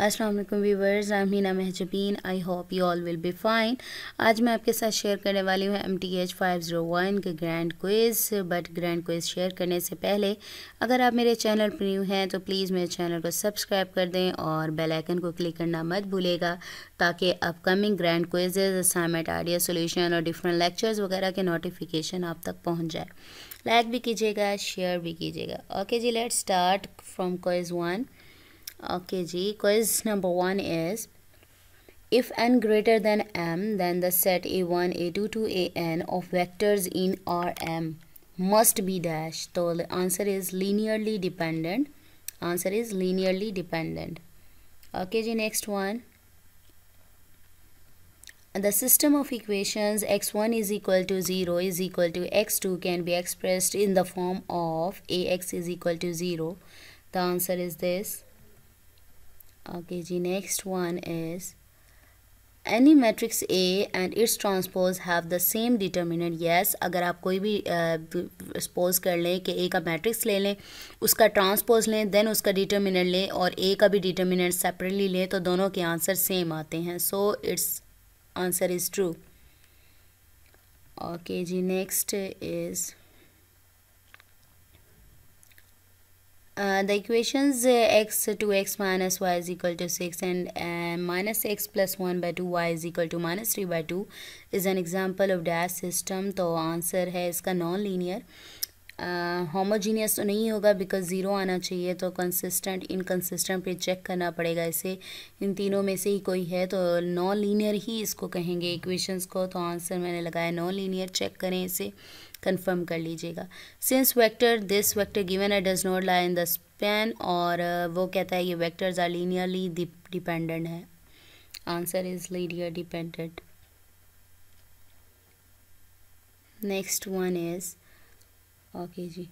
अस्सलाम वालेकुम viewers, I am Heena Mahjabeen. I hope you all will be fine. आज मैं आपके साथ शेयर करने वाली हूँ MTH 501 के grand quiz. But grand quiz share करने से पहले अगर आप मेरे चैनल पर न्यू हैं तो प्लीज़ मेरे चैनल को सब्सक्राइब कर दें और बेल आइकन को क्लिक करना मत भूलिएगा ताकि upcoming grand quizzes, assignment, idea solution और डिफरेंट लेक्चर्स वगैरह के नोटिफिकेशन आप तक पहुँच जाए। लाइक भी कीजिएगा, शेयर भी कीजिएगा। ओके जी, let's start from quiz 1। Okay, G. Quiz number 1 is, if n greater than m, then the set a1, a2 to an of vectors in Rm must be dash. So the answer is linearly dependent. Answer is linearly dependent. Okay, G. Next one. The system of equations x1 is equal to 0 is equal to x2 can be expressed in the form of ax is equal to 0. The answer is this. Okay जी, next one is, any matrix A and its transpose have the same determinant. Yes, अगर आप कोई भी suppose कर लें कि A का matrix ले लें, उसका ट्रांसपोज लें, देन उसका डिटर्मिनेंट लें और A का भी डिटर्मिनेंट सेपरेटली लें तो दोनों के आंसर सेम आते हैं. So it's answer is true. Okay जी, next is, the equations x 2x minus y is equal to 6 and minus x plus 1 by 2 y is equal to minus 3 by 2 is an example of dash system. तो answer है इसका non linear. Homogeneous तो नहीं होगा because zero आना चाहिए, तो consistent inconsistent पे चेक करना पड़ेगा. इसे इन तीनों में से ही कोई है तो नॉन लीनियर ही इसको कहेंगे इक्वेशंस को. तो आंसर मैंने लगाया नॉन लीनियर. चेक करें, इसे कंफर्म कर लीजिएगा. Since vector this vector given है does not lie in the span, और वो कहता है ये वेक्टर्स आर लीनियरली डिपेंडेंट है. Answer is linear dependent. Next one is, okay जी,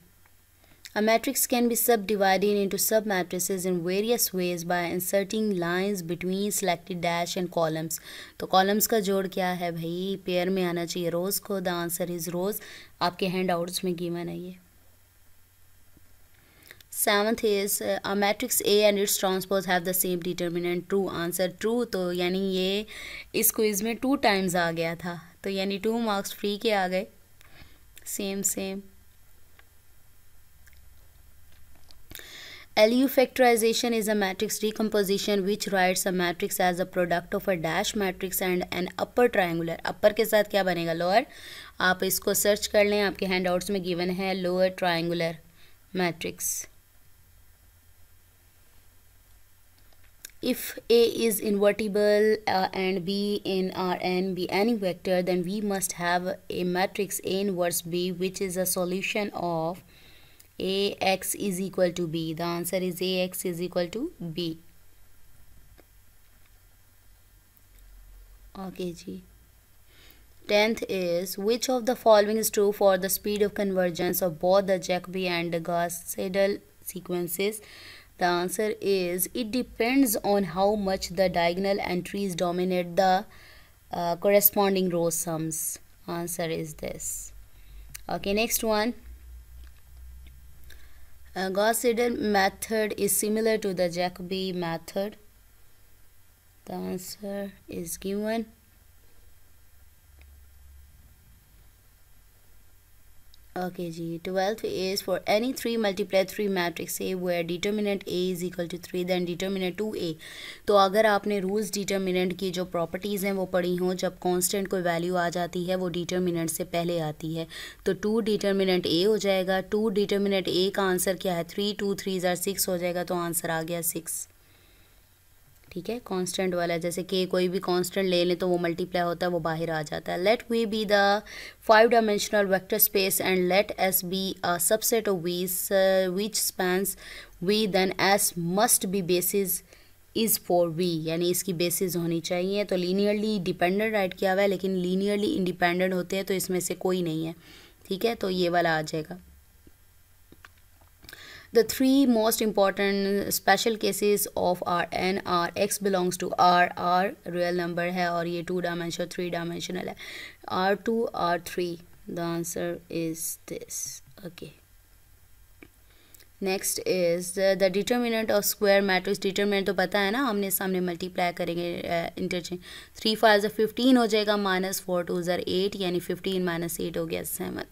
a matrix can be subdivided into submatrices in various ways by inserting lines between selected dash and columns. तो columns का जोड़ क्या है भाई, pair में आना चाहिए रोज़ को. द आंसर इज़ रोज़. आपके हैंड आउट्स में गिवन है ये. Seventh is, a matrix A and its transpose have the same determinant. True. Answer true. तो यानी ये इस क्विज़ में 2 टाइम्स आ गया था, तो यानी 2 मार्क्स फ्री के आ गए. Same. LU factorization is a matrix decomposition which writes a matrix as a product of a dash matrix and an upper triangular. अपर के साथ क्या बनेगा, लोअर. आप इसको सर्च कर लें, आपके हैंड आउट्स में गिवन है lower triangular matrix. If A is invertible and B in Rn be any vector, then we must have a matrix A inverse B which is a solution of Ax is equal to B. The answer is Ax is equal to B. Okay जी. 10th is, which of the following is true for the speed of convergence of both the Jacobi and the Gauss-Seidel sequences? The answer is, it depends on how much the diagonal entries dominate the corresponding row sums. Answer is this. Okay, next one. Gauss-Seidel method is similar to the Jacobi method. The answer is given. Okay जी. 12th is, for any 3 multiply 3 matrix A where determinant A is equal to 3 then determinant 2A. तो अगर आपने rules determinant की जो properties हैं वो पढ़ी हों, जब कांस्टेंट कोई वैल्यू आ जाती है वो डिटर्मिनेंट से पहले आती है, तो 2 डिटर्मिनेंट A हो जाएगा. 2 डिटर्मिनेंट A का आंसर क्या है, 3 2 3 6 हो जाएगा, तो आंसर आ गया 6. ठीक है, कांस्टेंट वाला, जैसे कि कोई भी कांस्टेंट ले लें तो वो मल्टीप्लाई होता है, वो बाहर आ जाता है. Let V be the 5 dimensional vector space and let S be a subset of V's which spans V, then S must be basis is for V, यानी इसकी बेसिस होनी चाहिए. तो लीनियरली डिपेंडेंट राइट किया हुआ है, लेकिन लीनियरली इंडिपेंडेंट होते हैं तो इसमें से कोई नहीं है. ठीक है, तो ये वाला आ जाएगा. The 3 most important special cases of Rn are x belongs to R real number है और ये 2 dimensional 3 dimensional है. R2 R3. The answer is this. Okay. Next is the determinant of square matrix. Determinant तो पता है ना, हमने सामने मल्टीप्लाई करेंगे इंटरचेंज। 3 5 ज़ा 15 हो जाएगा, -4 2 ज़ा 8, यानी 15 - 8 हो गया 7।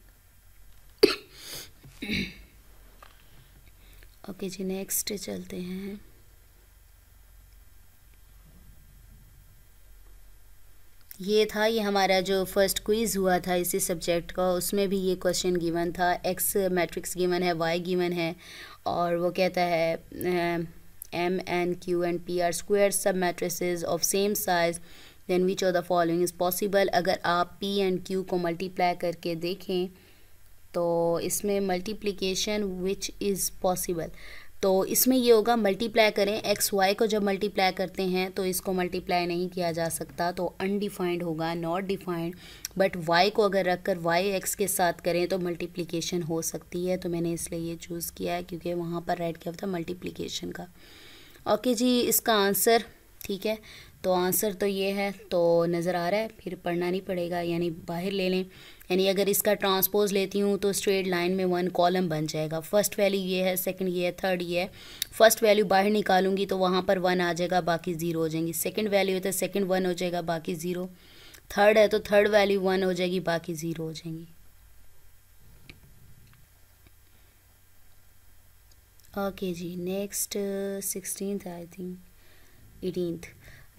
ओके जी, नेक्स्ट चलते हैं। ये हमारा जो फर्स्ट क्विज़ हुआ था इसी सब्जेक्ट का, उसमें भी ये क्वेश्चन गिवन था। एक्स मैट्रिक्स गिवन है, वाई गिवन है, और वो कहता है M N Q and P are square सब matrices of same size, then which of the following is possible. अगर आप पी एंड क्यू को मल्टीप्लाई करके देखें तो इसमें मल्टीप्लिकेशन विच इज़ पॉसिबल, तो इसमें ये होगा मल्टीप्लाई करें। एक्स वाई को जब मल्टीप्लाई करते हैं तो इसको मल्टीप्लाई नहीं किया जा सकता, तो अनडिफाइंड होगा, नॉट डिफाइंड। बट वाई को अगर रखकर वाई एक्स के साथ करें तो मल्टीप्लिकेशन हो सकती है, तो मैंने इसलिए ये चूज़ किया है क्योंकि वहाँ पर राइट किया था मल्टीप्लिकेशन का। ओके जी, इसका आंसर ठीक है, तो आंसर तो ये है, तो नज़र आ रहा है, फिर पढ़ना नहीं पड़ेगा, यानी बाहर ले लें। यानी अगर इसका ट्रांसपोज लेती हूँ तो स्ट्रेट लाइन में 1 कॉलम बन जाएगा। फर्स्ट वैल्यू ये है, सेकंड ये है, थर्ड ये है। फर्स्ट वैल्यू बाहर निकालूंगी तो वहाँ पर 1 आ जाएगा, बाकी 0 हो जाएंगी। सेकंड वैल्यू है तो सेकंड 1 हो जाएगा, बाकी 0। थर्ड है तो थर्ड वैल्यू 1 हो जाएगी, बाकी 0 हो जाएंगी। ओके जी, next 16th I think 18th।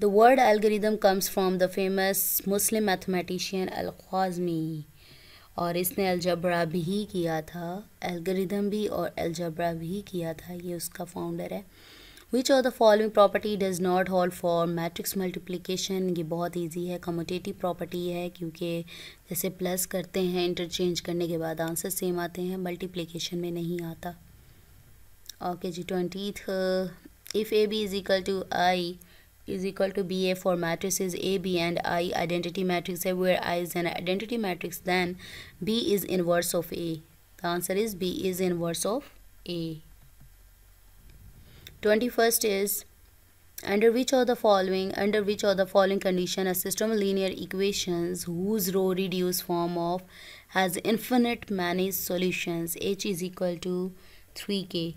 The word algorithm comes from the famous Muslim mathematician Al-Khwarizmi, और इसने अलजबरा भी किया था, एल्गोरिदम भी और अलजबरा भी किया था, ये उसका फाउंडर है। Which of the following property does not hold for matrix multiplication? ये बहुत इजी है, कम्यूटेटिव प्रॉपर्टी है, क्योंकि जैसे प्लस करते हैं इंटरचेंज करने के बाद आंसर सेम आते हैं, मल्टीप्लिकेशन में नहीं आता। ओके जी, 20th, if AB is equal to I is equal to BA for matrices A, B and I identity matrix है, where I is an identity matrix, then B is inverse of A. The answer is B is inverse of A. 21st is under which of the following condition a system of linear equations whose row reduced form of has infinite many solutions, H is equal to 3k.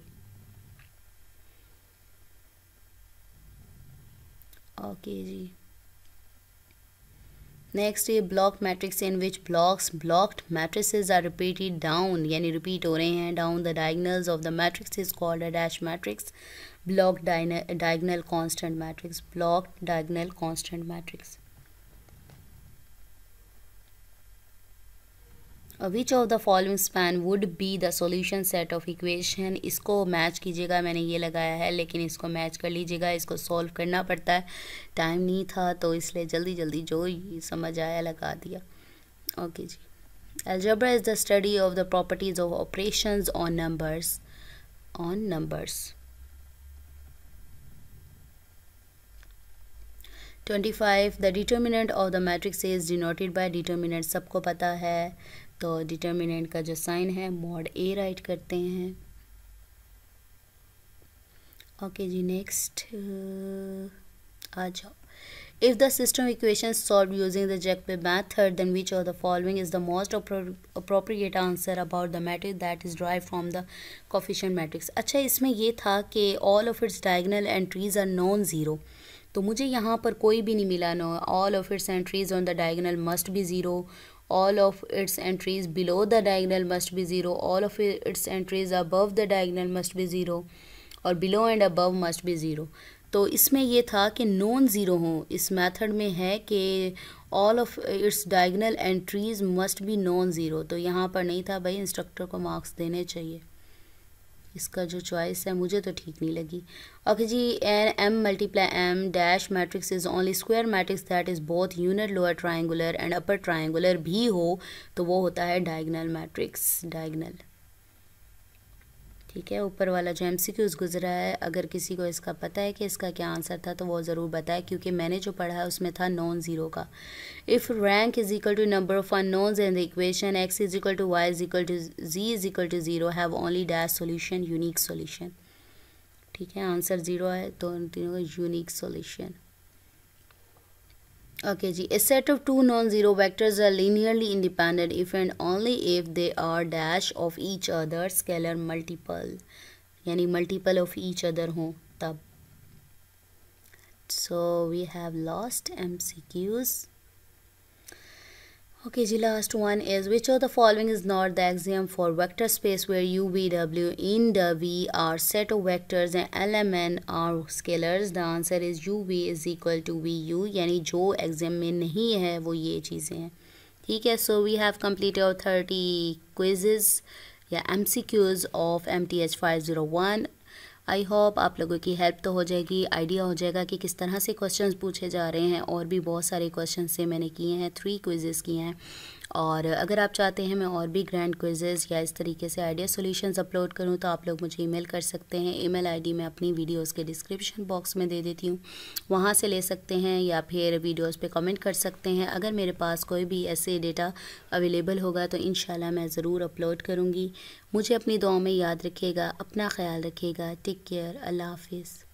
Okay जी, next ये block matrix in which blocked matrices are repeated down, यानी repeat हो रहे हैं down the diagonals of the matrix is called a dash matrix. Block diagonal constant matrix, block diagonal constant matrix. Which of the following span would be the solution set of equation. इसको match कीजिएगा, मैंने ये लगाया है, लेकिन इसको match कर लीजिएगा, इसको सॉल्व करना पड़ता है, टाइम नहीं था तो इसलिए जल्दी जल्दी जो समझ आया लगा दिया। ओके जी, algebra is the study of the properties of operations on numbers. 25 the determinant of the matrix is denoted by determinant. सबको पता है, तो डिटर्मिनेंट का जो साइन है मॉड ए राइट करते हैं। ओके जी, नेक्स्ट आ जाओ। If the system equation solve using the Jacobi method, then which of the following is the most appropriate answer about the matrix that is derived from the coefficient matrix. अच्छा, इसमें ये था कि all of its diagonal entries are non zero, तो मुझे यहाँ पर कोई भी नहीं मिला। No, all of its entries on the diagonal must be zero, all of its entries below the diagonal must be 0, all of its entries above the diagonal must be 0, और below and above must be 0। तो इसमें ये था कि non zero हो, इस method में है कि all of its diagonal entries must be non zero, तो यहाँ पर नहीं था भाई, इंस्ट्रक्टर को मार्क्स देने चाहिए। इसका जो चॉइस है मुझे तो ठीक नहीं लगी। ओके जी, n m multiply m dash matrix is only square matrix that is both unit lower triangular and upper triangular भी हो तो वो होता है डायगोनल मैट्रिक्स, डायगोनल। ठीक है, ऊपर वाला जो एमसीक्यूज गुजरा है, अगर किसी को इसका पता है कि इसका क्या आंसर था तो वो ज़रूर बताए, क्योंकि मैंने जो पढ़ा है उसमें था नॉन ज़ीरो का। If rank is equal to number of unknowns in the equation x is equal to y is equal to z is equal to 0 have only dash solution, unique solution. ठीक है, answer 0 है तो उन तीनों का unique solution. ओके जी, a set of two non-zero vectors are linearly independent if and only if they are dash of each other scalar multiple। यानी मल्टीपल ऑफ ईच अदर हों तब। So we have lost MCQs। Okay, the last one is which of the following is not the axiom for vector space where u, v, w in the V are set of vectors and Lmn are scalars? The answer is uv is equal to vu, यानी जो axiom में नहीं है वो ये चीज़ें हैं। ठीक है, so we have completed our 30 quizzes या MCQs of MTH 501। I hope आप लोगों की हेल्प तो हो जाएगी, आइडिया हो जाएगा कि किस तरह से क्वेश्चंस पूछे जा रहे हैं। और भी बहुत सारे क्वेश्चंस से मैंने किए हैं, 3 क्विज़ेस किए हैं। और अगर आप चाहते हैं मैं और भी ग्रैंड क्विज़ेस या इस तरीके से आइडिया सॉल्यूशंस अपलोड करूं तो आप लोग मुझे ईमेल कर सकते हैं। ईमेल आईडी मैं अपनी वीडियोस के डिस्क्रिप्शन बॉक्स में दे देती हूं, वहां से ले सकते हैं या फिर वीडियोस पे कमेंट कर सकते हैं। अगर मेरे पास कोई भी ऐसे डेटा अवेलेबल होगा तो इंशाल्लाह मैं ज़रूर अपलोड करूँगी। मुझे अपनी दुआओं में याद रखिएगा, अपना ख्याल रखिएगा। टेक केयर, अल्लाह हाफिज़।